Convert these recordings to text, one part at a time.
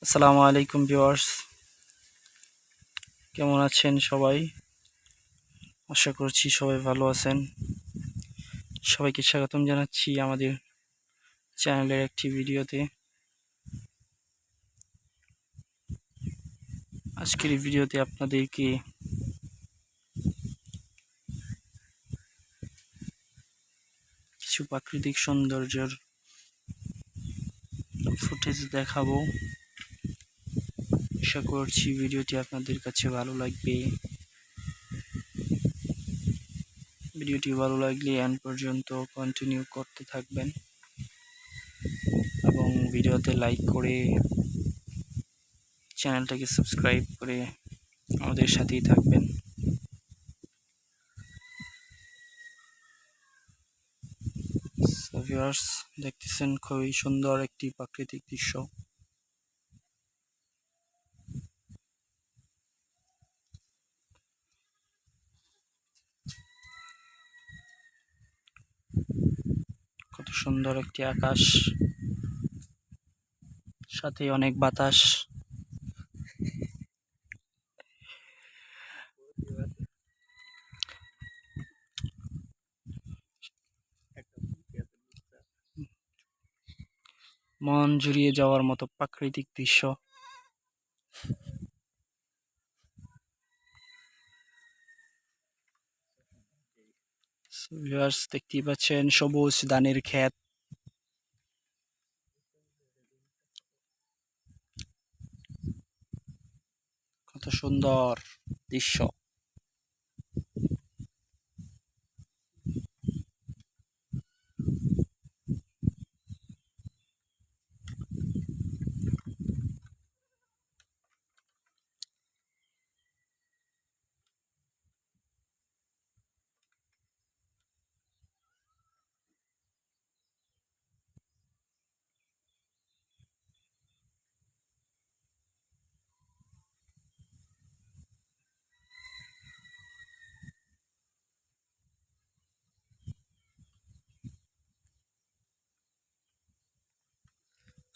আসসালামু আলাইকুম ভিউয়ার্স, কেমন আছেন সবাই? আশা করছি সবাই ভালো আছেন। সবাইকে স্বাগতম জানাচ্ছি আমাদের চ্যানেলের একটি ভিডিওতে। আজকের এই ভিডিওতে আপনাদেরকে কিছু প্রাকৃতিক সৌন্দর্যের ফুটেজ দেখাবো। আশা করছি ভিডিওটি আপনাদের কাছে ভালো লাগবে। ভিডিওটি ভালো লাগলে এন্ড পর্যন্ত কন্টিনিউ করতে থাকবেন এবং ভিডিওতে লাইক করে চ্যানেলটাকে সাবস্ক্রাইব করে আমাদের সাথেই থাকবেন। ভিউয়ার্স, দেখতেছেন খুবই সুন্দর একটি প্রাকৃতিক দৃশ্য। কত সুন্দর একটি আকাশ, সাথে অনেক বাতাস। মন জুড়িয়ে যাওয়ার মতো প্রাকৃতিক দৃশ্য। ভিউয়ার্স, দেখতেই পাচ্ছেন সবুজ ধানের ক্ষেত। কত সুন্দর দৃশ্য।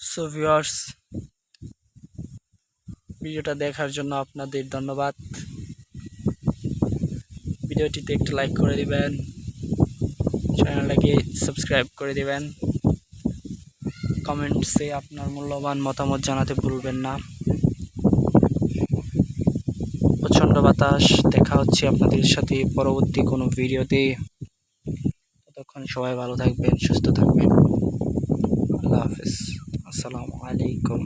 সো ভিউয়ার্স, ভিডিওটা দেখার জন্য আপনাদের ধন্যবাদ। ভিডিওটিতে একটু লাইক করে দিবেন, চ্যানেলটাকে সাবস্ক্রাইব করে দিবেন, কমেন্টসে আপনার মূল্যবান মতামত জানাতে ভুলবেন না। প্রচণ্ড বাতাস। দেখা হচ্ছে আপনাদের সাথে পরবর্তী কোনো ভিডিওতে। ততক্ষণ সবাই ভালো থাকবেন, সুস্থ থাকবেন। আল্লাহ হাফেজ। আসসালামু আলাইকুম।